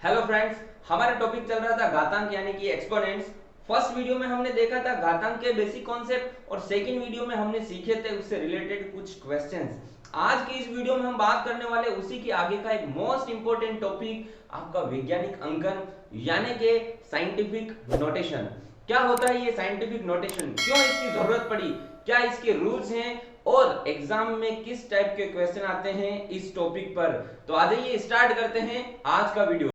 Hello friends, हमारा topic चल रहा था घातांक यानी कि एक्सपोनेंट्स। फर्स्ट वीडियो में हमने देखा था घातांक के बेसिक कॉन्सेप्ट और सेकंड वीडियो में हमने सीखे थे उससे रिलेटेड कुछ क्वेश्चंस। आज की इस वीडियो में हम बात करने वाले उसी के आगे का एक मोस्ट इंपॉर्टेंट टॉपिक, आपका वैज्ञानिक अंकन यानी कि साइंटिफिक नोटेशन। क्या होता है ये साइंटिफिक नोटेशन, क्यों इसकी जरूरत पड़ी, क्या इसके रूल्स हैं और एग्जाम में किस टाइप के क्वेश्चन आते हैं इस टॉपिक पर। तो आ जाइए स्टार्ट करते हैं आज का वीडियो।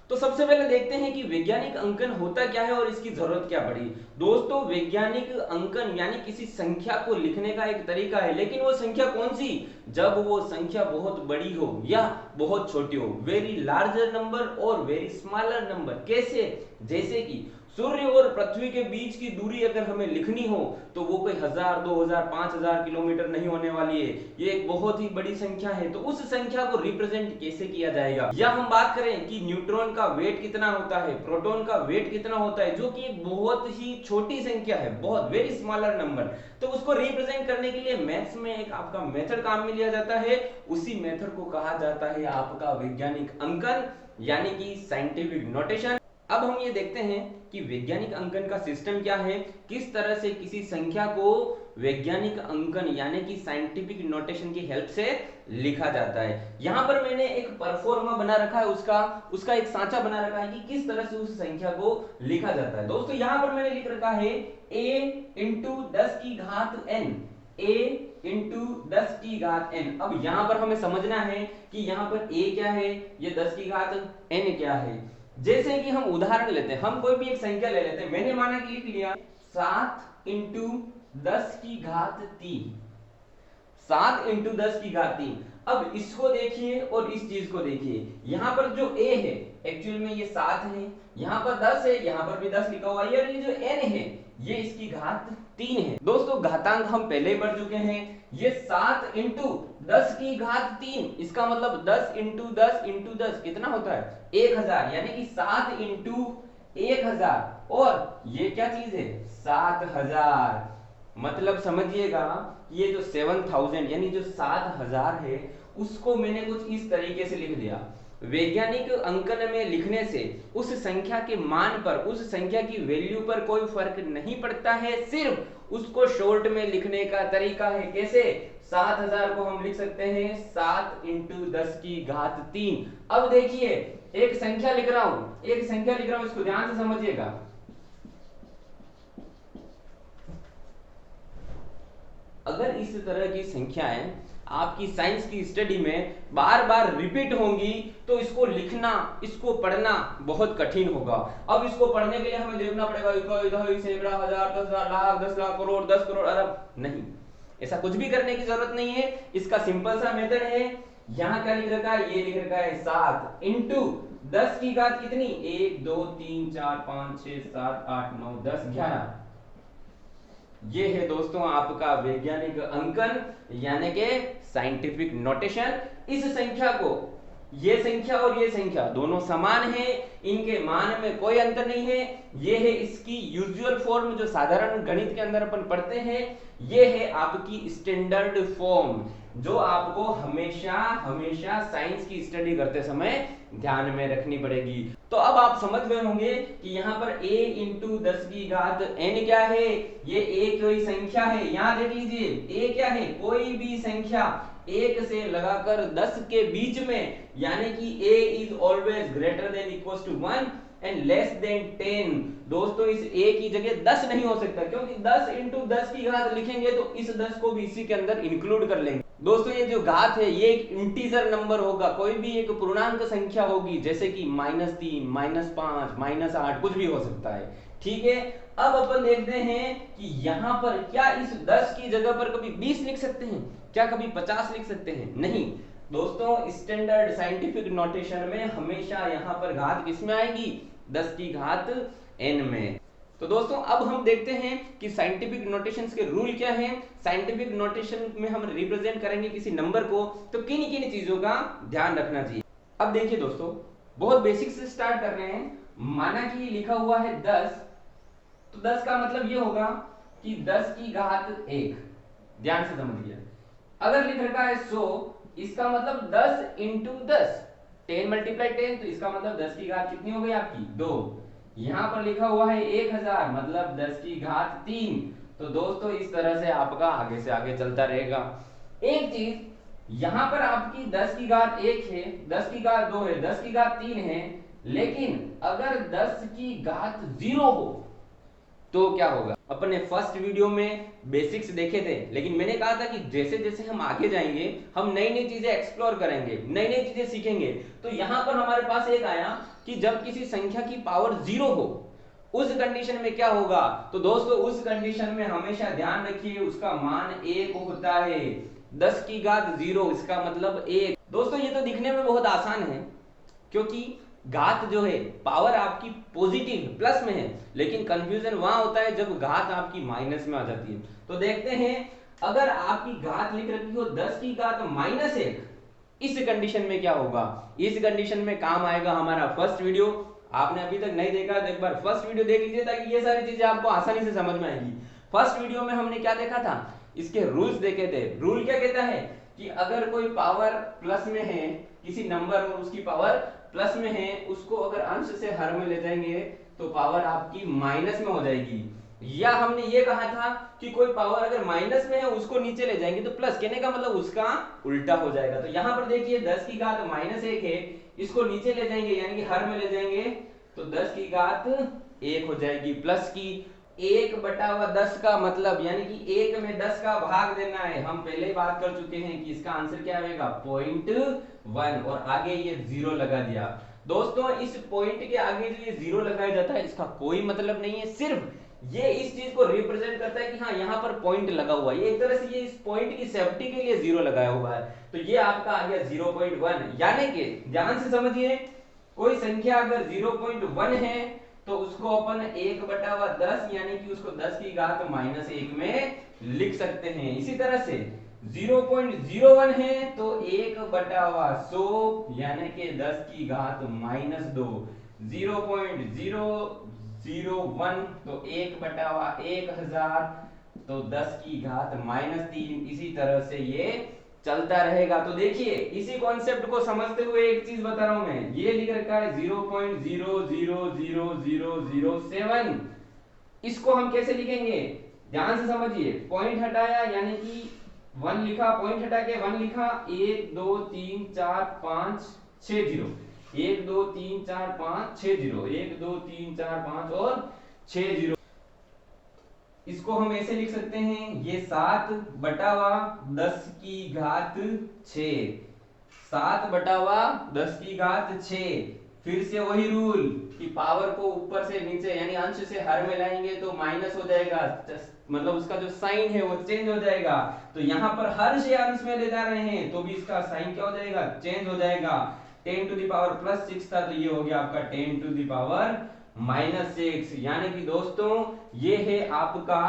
तो सबसे पहले देखते हैं कि वैज्ञानिक अंकन होता क्या है और इसकी जरूरत क्या पड़ी। दोस्तों, वैज्ञानिक अंकन यानी किसी संख्या को लिखने का एक तरीका है, लेकिन वो संख्या कौन सी, जब वो संख्या बहुत बड़ी हो या बहुत छोटी हो। वेरी लार्जर नंबर और वेरी स्मॉलर नंबर। कैसे, जैसे कि सूर्य और पृथ्वी के बीच की दूरी अगर हमें लिखनी हो तो वो कोई 1000, 2000, 5000 किलोमीटर नहीं होने वाली है, ये एक बहुत ही बड़ी संख्या है। तो उस संख्या को रिप्रेजेंट कैसे किया जाएगा, या हम बात करें कि न्यूट्रॉन का वेट कितना होता है, प्रोटॉन का वेट कितना होता है, जो कि एक बहुत ही छोटी संख्या है, बहुत वेरी स्मॉलर नंबर। तो उसको रिप्रेजेंट करने के लिए मैथ्स में एक आपका मेथड काम में लिया जाता है, उसी मेथड को कहा जाता है आपका वैज्ञानिक अंकन यानी कि साइंटिफिक नोटेशन। अब हम ये देखते हैं कि वैज्ञानिक अंकन का सिस्टम क्या है, किस तरह से किसी संख्या को वैज्ञानिक अंकन यानी कि साइंटिफिक नोटेशन की हेल्प से लिखा जाता है। यहां पर मैंने एक परफॉर्मा बना रखा है, उसका एक सांचा बना रखा है कि किस तरह से उस संख्या को लिखा जाता है। दोस्तों, यहां पर मैंने लिख रखा है a इंटू 10 की घात n, a इंटू 10 की घात n। अब यहां पर हमें समझना है कि यहां पर a क्या है, ये 10 की घात n क्या है। जैसे कि हम उदाहरण लेते हैं, हम कोई भी एक संख्या ले लेते हैं। मैंने माना कि लिख लिया 7 इंटू 10 की घात 3, 7 इंटू 10 की घात 3। अब इसको देखिए और इस चीज को देखिए, यहां पर जो a है एक्चुअल में ये 7 है, यहां पर 10 है, यहां पर भी 10 लिखा हुआ है, और ये जो n है ये इसकी घात 3 है। दोस्तों, घातांक हम पहले ही पढ़ चुके हैं, ये 7 इंटू 10 की घात 3, इसका मतलब 10 इंटू 10 इंटू 10 कितना होता है 1000, यानी कि 7 इंटू 1000। और ये क्या चीज है 7000। मतलब समझिएगा, ये जो 7000 यानी जो 7000 है उसको मैंने कुछ इस तरीके से लिख दिया। वैज्ञानिक अंकन में लिखने से उस संख्या के मान पर, उस संख्या की वैल्यू पर कोई फर्क नहीं पड़ता है, सिर्फ उसको शॉर्ट में लिखने का तरीका है। कैसे, 7000 को हम लिख सकते हैं 7 इंटू 10 की घात 3। अब देखिए, एक संख्या लिख रहा हूं, इसको ध्यान से समझिएगा। अगर इस तरह की संख्याएं आपकी साइंस की स्टडी में बार बार रिपीट होंगी तो इसको लिखना, इसको पढ़ना बहुत कठिन होगा। अब इसको पढ़ने के लिए हमें देखना पड़ेगा इधर सैकड़ा, हजार, 10,000, लाख, 10 लाख, करोड़, 10 करोड़, अरब। नहीं, ऐसा कुछ भी करने की जरूरत नहीं है। इसका सिंपल सा मेथड है, यहां क्या लिख रखा है, ये लिख रखा है 7 इंटू 10 की घात कितनी, 1 2 3 4 5 6 7 8 9 10 11। ये है दोस्तों आपका वैज्ञानिक अंकन यानी कि साइंटिफिक नोटेशन। इस संख्या को, ये संख्या और ये संख्या दोनों समान है, इनके मान में कोई अंतर नहीं है। ये है इसकी यूजुअल फॉर्म, जो साधारण गणित के अंदर अपन पढ़ते हैं। ये है आपकी स्टैंडर्ड फॉर्म, जो आपको हमेशा हमेशा साइंस की स्टडी करते समय ध्यान में रखनी पड़ेगी। तो अब आप समझ गए होंगे कि यहाँ पर a इंटू 10 की घात n क्या है, ये एक कोई संख्या है। यहां देख लीजिए a क्या है, कोई भी संख्या 1 से लगाकर 10 के बीच में, यानी कि a is always greater than equal to 1 and less than 10। दोस्तों, इस a की जगह 10 नहीं हो सकता, क्योंकि 10 इंटू 10 की घात लिखेंगे तो इस 10 को भी इसी के अंदर इंक्लूड कर लेंगे। दोस्तों, ये जो घात है ये एक इंटीजर नंबर होगा, कोई भी एक पूर्णांक संख्या होगी, जैसे कि -3, -5, -8, कुछ भी हो सकता है। ठीक है, अब अपन देखते हैं कि यहां पर क्या इस 10 की जगह पर कभी 20 लिख सकते हैं, क्या कभी 50 लिख सकते हैं, नहीं। दोस्तों, स्टैंडर्ड साइंटिफिक नोटेशन में हमेशा यहां पर घात किसमें आएगी, 10 की घात n में। तो दोस्तों, अब हम देखते हैं कि साइंटिफिक नोटेशंस के रूल क्या हैं। साइंटिफिक नोटेशन में हम रिप्रेजेंट करेंगे किसी नंबर को, तो किन किन चीजों का ध्यान रखना चाहिए। अब देखिए दोस्तों, बहुत बेसिक से स्टार्ट कर रहे हैं। माना कि ये लिखा हुआ है 10, तो 10 का मतलब ये होगा कि 10 की घात 1। ध्यान से समझिए, अगर लिख रखा है 100, इसका मतलब 10 इंटू 10, 10 मल्टीप्लाई 10, तो इसका मतलब 10 की घात कितनी हो गई आपकी 2। यहां पर लिखा हुआ है 1000, मतलब 10 की घात 3। तो दोस्तों इस तरह से आपका आगे से आगे चलता रहेगा। एक चीज यहां पर आपकी 10 की घात 1 है, 10 की घात 2 है, 10 की घात 3 है, लेकिन अगर 10 की घात 0 हो तो क्या होगा। अपने फर्स्ट वीडियो में बेसिक्स देखे थे, लेकिन मैंने कहा था कि जैसे जैसे हम आगे जाएंगे हम नई नई चीजें एक्सप्लोर करेंगे, नई नई चीजें सीखेंगे। तो यहां पर हमारे पास एक आया कि जब किसी संख्या की पावर 0 हो उस कंडीशन में क्या होगा। तो दोस्तों उस कंडीशन में हमेशा ध्यान रखिए उसका मान 1 होता है। 10 की घात 0 इसका मतलब 1। दोस्तों ये तो दिखने में बहुत आसान है, क्योंकि घात जो है पावर आपकी पॉजिटिव प्लस में है, लेकिन कंफ्यूजन वहां होता है जब घात आपकी माइनस में आ जाती है। तो देखते हैं, अगर आपकी घात लिख रखी हो 10 की घात -1, इस कंडीशन में क्या होगा। इस कंडीशन में काम आएगा हमारा फर्स्ट वीडियो। आपने अभी तक नहीं देखा तो एक बार फर्स्ट वीडियो देख लीजिए, ताकि ये सारी चीजें आपको आसानी से समझ में आएगी। फर्स्ट वीडियो में हमने क्या देखा था, इसके रूल्स देखे थे। रूल क्या कहता है कि अगर कोई पावर प्लस में है, किसी नंबर और उसकी पावर प्लस में है, उसको अगर अंश से हर में ले जाएंगे तो पावर आपकी माइनस में हो जाएगी। या हमने ये कहा था कि कोई पावर अगर माइनस में है उसको नीचे ले जाएंगे तो प्लस, कहने का मतलब उसका उल्टा हो जाएगा। तो यहां पर देखिए 10 की घात -1 है, इसको नीचे ले जाएंगे यानी कि हर में ले जाएंगे तो 10 की घात 1 हो जाएगी प्लस की 1/10 का मतलब यानी कि 1 में 10 का भाग देना है। हम पहले ही बात कर चुके हैं कि इसका आंसर क्या आएगा 0.1, और आगे ये 0 लगा दिया। दोस्तों इस पॉइंट के आगे जो ये 0 लगाया जाता है इसका कोई मतलब नहीं है, सिर्फ ये इस चीज को रिप्रेजेंट करता है कि हाँ यहाँ पर पॉइंट लगा हुआ है। ये एक तरह से ये इस पॉइंट की सेफ्टी के लिए 0 लगाया हुआ है। तो ये आपका आ गया 0.1, यानी कि ध्यान से समझिए, कोई संख्या अगर 0.1 है तो उसको अपन 1/10 यानी कि उसको 10 की घात -1 में लिख सकते हैं। इसी तरह से 0.01 है तो 1/100 यानी कि 10 की घात -2। 0.001 तो 1/1000 तो 10 की घात -3। इसी तरह से ये चलता रहेगा। तो देखिए इसी कॉन्सेप्ट को समझते हुए एक चीज बता रहा हूं मैं, ये लिख रखा है 0.000007, इसको हम कैसे लिखेंगे ध्यान से समझिए। पॉइंट हटाया यानी कि 1 लिखा, पॉइंट हटा के 1 लिखा, 1 2 3 4 5 6 0, 1 2 3 4 5 6 0, 1 2 3 4 5 और 6 0। इसको हम ऐसे लिख सकते हैं, ये 7/10 की घात 6, 7/10 की घात 6। फिर से वही रूल कि पावर को ऊपर से नीचे यानी अंश से हर में लाएंगे तो माइनस हो जाएगा, मतलब उसका जो साइन है वो चेंज हो जाएगा। तो यहाँ पर हर से अंश में ले जा रहे हैं तो भी इसका साइन क्या हो जाएगा, चेंज हो जाएगा। 10⁻6 था तो ये हो गया आपका 10⁻6, यानी कि दोस्तों ये है आपका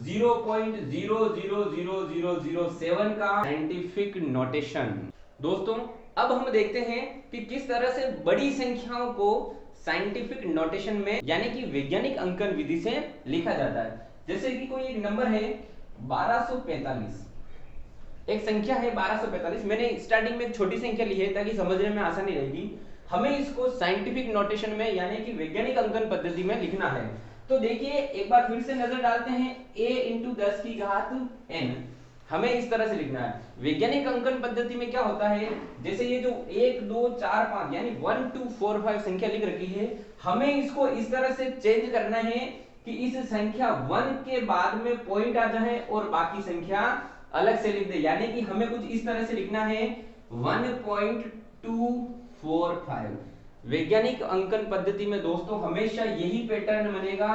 0.00007 का साइंटिफिक नोटेशन। दोस्तों अब हम देखते हैं कि किस तरह से बड़ी संख्याओं को साइंटिफिक नोटेशन में यानी कि वैज्ञानिक अंकन विधि से लिखा जाता है। जैसे कि कोई एक नंबर है 1245, एक संख्या है 1245। मैंने स्टार्टिंग में एक छोटी संख्या ली है ताकि समझने में आसानी रहेगी। हमें इसको साइंटिफिक नोटेशन में यानी कि वैज्ञानिक अंकन पद्धति में लिखना है। तो देखिए एक बार फिर से नजर डालते हैं, a × 10 की घात n हमें इस तरह से लिखना है। वैज्ञानिक अंकन पद्धति में क्या होता है, जैसे ये जो 1 2 4 5 यानी 1 2 4 5 संख्या लिख रखी है, हमें इसको इस तरह से चेंज करना है कि इस संख्या 1 के बाद में पॉइंट आ जाए और बाकी संख्या अलग से लिख दे। यानी कि हमें कुछ इस तरह से लिखना है 1.245। वैज्ञानिक अंकन पद्धति में दोस्तों हमेशा यही पैटर्न बनेगा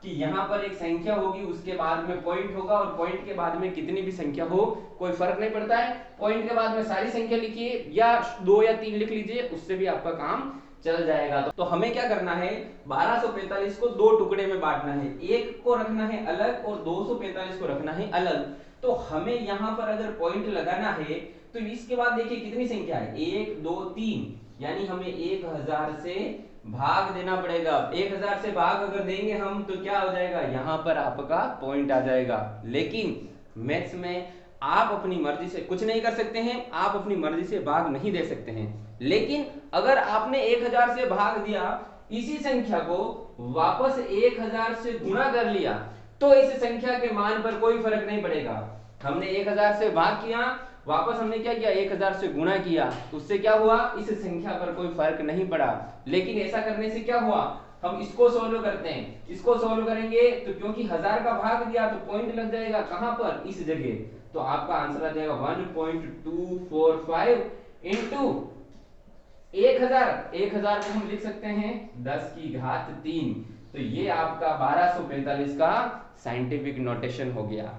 कि यहाँ पर एक संख्या होगी, उसके बाद में पॉइंट होगा, और पॉइंट के बाद में कितनी भी संख्या हो कोई फर्क नहीं पड़ता है। पॉइंट के बाद में सारी संख्या लिखिए या 2 या 3 लिख लीजिए, उससे भी आपका काम चल जाएगा। तो हमें क्या करना है, 1245 को 2 टुकड़े में बांटना है, एक को रखना है अलग और 245 को रखना है अलग। तो हमें यहाँ पर अगर पॉइंट लगाना है तो इसके बाद देखिए कितनी संख्या है, 1 2 3, यानी हमें 1000 से भाग देना पड़ेगा। 1000 से भाग अगर देंगे हम तो क्या हो जाएगा, यहाँ पर आपका पॉइंट आ जाएगा। लेकिन मैथ्स में आप अपनी मर्जी से कुछ नहीं कर सकते हैं, आप अपनी मर्जी से भाग नहीं दे सकते हैं। लेकिन अगर आपने 1000 से भाग दिया, इसी संख्या को वापस 1000 से गुणा कर लिया, तो इस संख्या के मान पर कोई फर्क नहीं पड़ेगा। हमने 1000 से भाग किया, वापस हमने क्या किया, 1000 से गुणा किया, तो उससे क्या हुआ, इस संख्या पर कोई फर्क नहीं पड़ा। लेकिन ऐसा करने से क्या हुआ, हम इसको सोल्व करते हैं, इसको सोल्व करेंगे तो क्योंकि 1000 का भाग दिया तो पॉइंट लग जाएगा कहां पर, इस जगह, तो आपका आंसर आ जाएगा 1.245 इंटू 1000 को हम लिख सकते हैं 10 की घात 3। तो ये आपका 1245 का साइंटिफिक नोटेशन हो गया।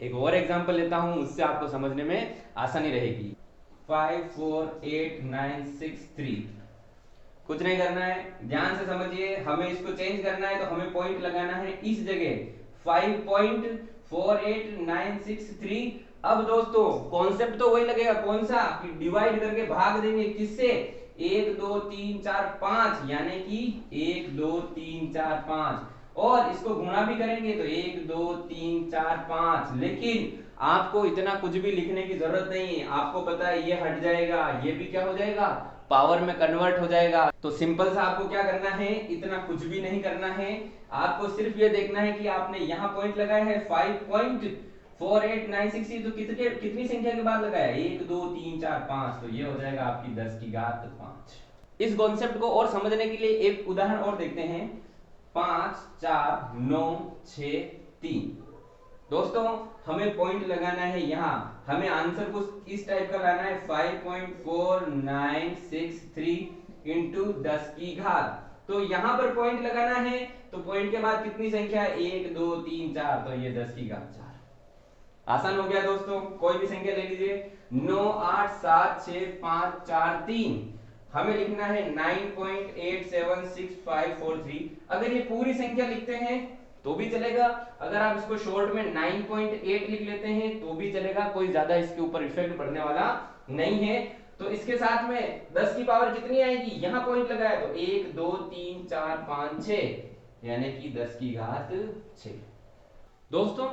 एक और एग्जांपल लेता हूं, उससे आपको समझने में आसानी रहेगी। 548963, कुछ नहीं करना है, ध्यान से समझिए। हमें इसको चेंज करना है तो हमें पॉइंट लगाना है इस जगह 5.48963। अब दोस्तों कॉन्सेप्ट तो वही लगेगा, कौन सा, कि डिवाइड करके भाग देंगे किससे, 1 2 3 4 5, यानी कि 1 2 3 4 5, और इसको गुणा भी करेंगे तो 1 2 3 4 5। लेकिन आपको इतना कुछ भी लिखने की जरूरत नहीं है, आपको पता है ये हट जाएगा, ये भी क्या हो जाएगा, पावर में कन्वर्ट हो जाएगा। तो सिंपल सा आपको क्या करना है, इतना कुछ भी नहीं करना है, आपको सिर्फ ये देखना है कि आपने यहाँ पॉइंट लगाया है 5.4896, तो कितनी संख्या के बाद लगाया, 1 2 3 4 5, तो ये हो जाएगा आपकी 10 की घात 5। इस कॉन्सेप्ट को और समझने के लिए एक उदाहरण और देखते हैं। 5 4 9 6 3। दोस्तों हमें पॉइंट लगाना है यहाँ, हमें आंसर को इस टाइप का लाना है 5.4963 इंटू 10 की घात। तो यहाँ पर पॉइंट लगाना है, तो पॉइंट के बाद कितनी संख्या है, 1 2 3 4, तो ये 10 की घात 4। आसान हो गया दोस्तों, कोई भी संख्या ले लीजिए। 9 8 7 6 5 4 3, हमें लिखना है 9.876543। अगर ये पूरी संख्या लिखते हैं तो भी चलेगा, अगर आप इसको शॉर्ट में 9.8 लिख लेते हैं तो भी चलेगा, कोई ज्यादा इसके ऊपर इफेक्ट पड़ने वाला नहीं है। तो इसके साथ में 10 की पावर कितनी आएगी, यहां पॉइंट लगाया तो 1 2 3 4 5 6, यानी कि 10 की घात 6। दोस्तों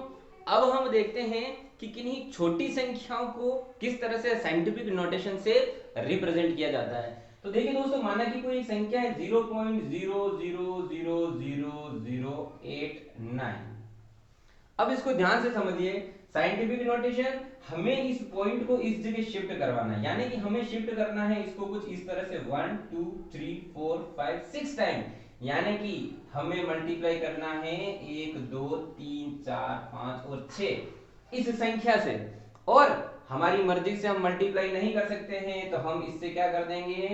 अब हम देखते हैं कि किन्हीं छोटी संख्याओं को किस तरह से साइंटिफिक नोटेशन से रिप्रेजेंट किया जाता है। तो देखिए दोस्तों, माना कि कोई एक संख्या है 0.000089। अब इसको ध्यान से समझिए, साइंटिफिक नोटेशन, हमें इस पॉइंट को इस जगह शिफ्ट करवाना है, यानी कि हमें शिफ्ट करना है इसको कुछ इस तरह से 1 2 3 4 5 6 टाइम, यानी कि हमें मल्टीप्लाई करना है 1 2 3 4 5 और 6 इस संख्या से। और हमारी मर्जी से हम मल्टीप्लाई नहीं कर सकते हैं, तो हम इससे क्या कर देंगे,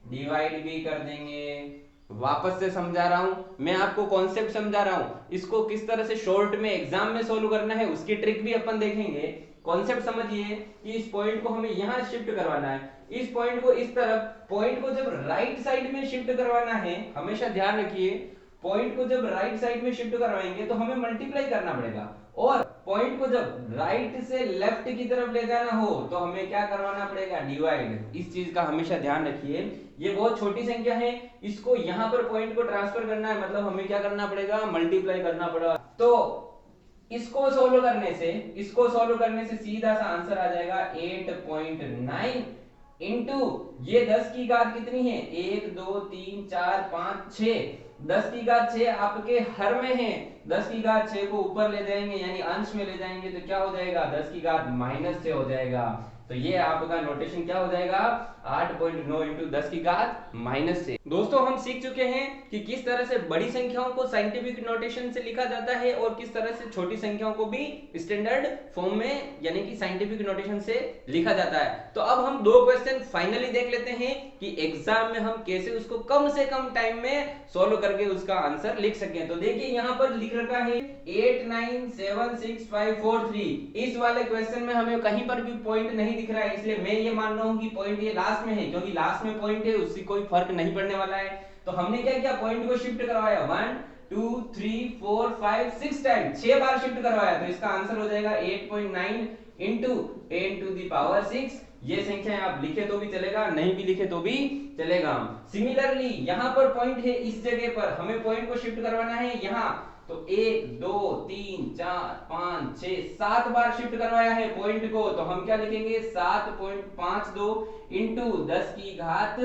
डिवाइड भी कर देंगे। वापस से समझा रहा हूं, मैं आपको कॉन्सेप्ट समझा रहा हूं, इसको किस तरह से शॉर्ट में एग्जाम में सोल्व करना है उसकी ट्रिक भी अपन देखेंगे। कॉन्सेप्ट समझिए कि इस पॉइंट को हमें यहां शिफ्ट करवाना है, इस पॉइंट को इस तरफ, पॉइंट को जब राइट साइड में शिफ्ट करवाना है, हमेशा ध्यान रखिए, पॉइंट को जब राइट साइड में शिफ्ट करवाएंगे तो हमें मल्टीप्लाई करना पड़ेगा, और पॉइंट को जब राइट से लेफ्ट की तरफ ले जाना हो तो हमें क्या करवाना पड़ेगा, डिवाइड। इस चीज का हमेशा ध्यान रखिए। ये बहुत छोटी संख्या है, इसको यहां पर पॉइंट को ट्रांसफर करना है, मतलब हमें क्या करना पड़ेगा, मल्टीप्लाई करना पड़ेगा। तो इसको सोल्व करने से सीधा सा आंसर आ जाएगा 8.9 इंटू ये 10 की घात कितनी है, 1 2 3 4 5 6, 10 की घात 6 आपके हर में है, 10 की घात 6 को ऊपर ले जाएंगे यानी अंश में ले जाएंगे तो क्या हो जाएगा, 10 की घात -6 हो जाएगा। तो ये आपका नोटेशन क्या हो जाएगा, 8.9 इंटू 10 की घात -6। दोस्तों हम सीख चुके हैं कि किस तरह से बड़ी संख्याओं को साइंटिफिक नोटेशन से लिखा जाता है और किस तरह से छोटी संख्याओं को भी स्टैंडर्ड फॉर्म में यानी कि साइंटिफिक नोटेशन से लिखा जाता है। तो अब हम दो क्वेश्चन फाइनली देख लेते हैं कि एग्जाम में हम कैसे उसको कम से कम टाइम में सोल्व करके उसका आंसर लिख सकें। तो देखिए यहाँ पर लिख रखा है 8976543। इस वाले क्वेश्चन में हमें कहीं पर भी पॉइंट नहीं दिख रहा है, इसलिए मैं ये मान रहा हूं कि पॉइंट ये लास्ट में है, क्योंकि लास्ट में पॉइंट है उससे कोई फर्क नहीं पड़ने वाला है। तो हमने क्या किया, पॉइंट को शिफ्ट करवाया 1 2 3 4 5 6 टाइम, 6 बार शिफ्ट करवाया, तो इसका आंसर हो जाएगा 8.9 इंटू 10 टू द पावर 6। ये संख्या आप लिखे तो भी चलेगा, नहीं भी लिखे तो भी चलेगा। सिमिलरली यहाँ पर पॉइंट है, इस जगह पर हमें पॉइंट को शिफ्ट करवाना है यहाँ, तो 1 2 3 4 5 6 7 बार शिफ्ट करवाया है पॉइंट को, तो हम क्या लिखेंगे 7.52 इंटू 10 की घात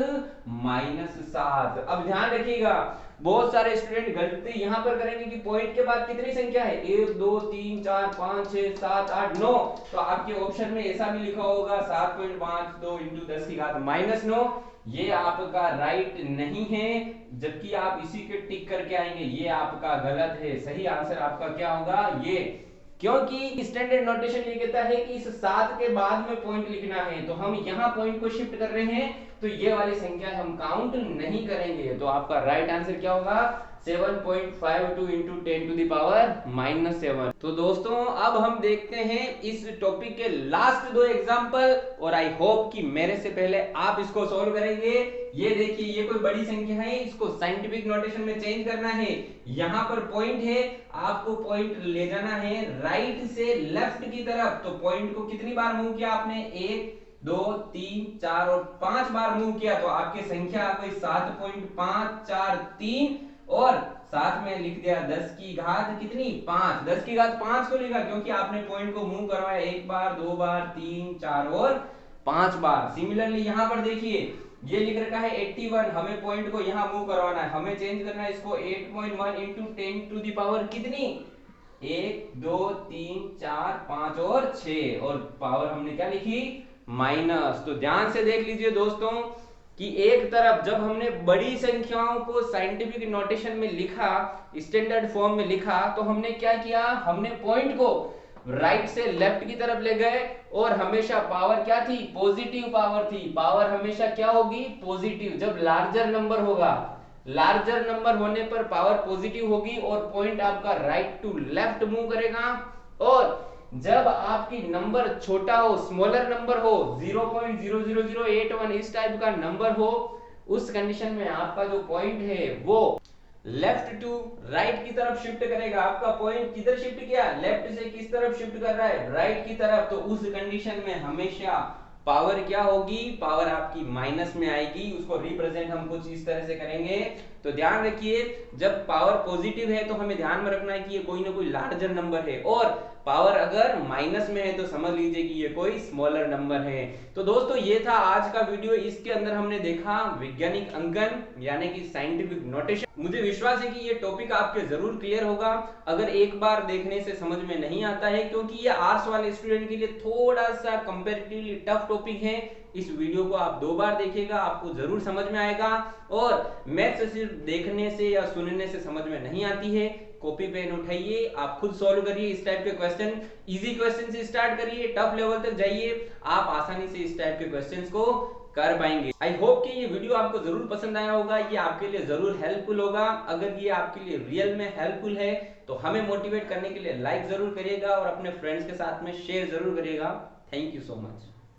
-7। अब ध्यान रखिएगा, बहुत सारे स्टूडेंट गलती यहां पर करेंगे कि पॉइंट के बाद कितनी संख्या है 1 2 3 4 5 6 7 8 9, तो आपके ऑप्शन में ऐसा भी लिखा होगा 7.52 इंटू 10 की घात -9। ये आपका राइट नहीं है, जबकि आप इसी के टिक करके आएंगे, ये आपका गलत है। सही आंसर आपका क्या होगा ये, क्योंकि स्टैंडर्ड नोटेशन ये कहता है कि इस 7 के बाद में पॉइंट लिखना है, तो हम यहां पॉइंट को शिफ्ट कर रहे हैं, तो ये वाली संख्या हम काउंट नहीं करेंगे। तो आपका राइट आंसर क्या होगा 7.52 इंटू 10 टू द पावर -7। तो दोस्तों अब हम देखते हैं इस टॉपिक के लास्ट दो एग्जांपल, और आई होप कि मेरे से पहले आप इसको सॉल्व करेंगे। ये देखिए, ये कोई बड़ी संख्या है, इसको साइंटिफिक नोटेशन में चेंज करना है। यहां पर पॉइंट है, आपको पॉइंट ले जाना है राइट से लेफ्ट की तरफ। तो पॉइंट को कितनी बार मूव किया आपने 1 2 3 4 और 5 बार मूव किया, तो आपकी संख्या आ गई 7.543 और साथ में लिख दिया 10 की घात कितनी 5। 10 की घात 5 को लिखा क्योंकि आपने पॉइंट को मूव करवाया 1 बार 2 बार 3 4 और 5 बार। सिमिलरली यहां पर देखिए, ये लिख रखा है 81, हमें पॉइंट को यहां मूव करवाना है, हमें चेंज करना है इसको 8.1 इंटू 10 टू द पावर कितनी 1 2 3 4 5 और 6, और पावर हमने क्या लिखी माइनस। तो ध्यान से देख लीजिए दोस्तों कि एक तरफ जब हमने बड़ी संख्याओं को साइंटिफिक नोटेशन में लिखा, स्टैंडर्ड फॉर्म में लिखा, तो हमने क्या किया, हमने पॉइंट को राइट से लेफ्ट की तरफ ले गए, और हमेशा पावर क्या थी पॉजिटिव पावर थी। पावर हमेशा क्या होगी पॉजिटिव, जब लार्जर नंबर होगा, लार्जर नंबर होने पर पावर पॉजिटिव होगी और पॉइंट आपका राइट टू लेफ्ट मूव करेगा। और जब आपकी नंबर छोटा हो, स्मॉलर नंबर हो, 0.00081 इस टाइप का नंबर हो, उस कंडीशन में आपका जो पॉइंट है वो लेफ्ट टू राइट की तरफ शिफ्ट करेगा। आपका पॉइंट किधर शिफ्ट किया, लेफ्ट से किस तरफ शिफ्ट कर रहा है राइट की तरफ, तो उस कंडीशन में हमेशा पावर क्या होगी, पावर आपकी माइनस में आएगी। उसको रिप्रेजेंट हम कुछ इस तरह से करेंगे। तो ध्यान रखिए, जब पावर पॉजिटिव है तो हमें ध्यान में रखना है कि ये कोई ना कोई लार्जर नंबर है, और पावर अगर माइनस में है तो समझ लीजिए कि ये कोई स्मॉलर नंबर है। तो दोस्तों ये था आज का वीडियो। इसके अंदर हमने देखा वैज्ञानिक अंकन यानी कि साइंटिफिक नोटेशन। मुझे विश्वास है कि ये टॉपिक आपके जरूर क्लियर होगा, अगर एक बार देखने से समझ में नहीं आता है, क्योंकि ये आर्ट्स वाले स्टूडेंट के लिए थोड़ा सा कंपैरेटिवली टफ टॉपिक है। इस वीडियो को आप 2 बार देखिएगा, आपको जरूर समझ में आएगा। और मैथ्स सिर्फ देखने से या सुनने से समझ में नहीं आती है, कॉपी पेन उठाइए, आप खुद सॉल्व करिए इस टाइप के क्वेश्चन। इजी क्वेश्चन से स्टार्ट करिए, टफ लेवल तक जाइए, आप आसानी से इस टाइप के क्वेश्चंस को कर पाएंगे। आई होप कि ये वीडियो आपको जरूर पसंद आया होगा, ये आपके लिए जरूर हेल्पफुल होगा। अगर ये आपके लिए रियल में हेल्पफुल है तो हमें मोटिवेट करने के लिए लाइक जरूर करिएगा और अपने फ्रेंड्स के साथ में शेयर जरूर करिएगा। Thank you so much.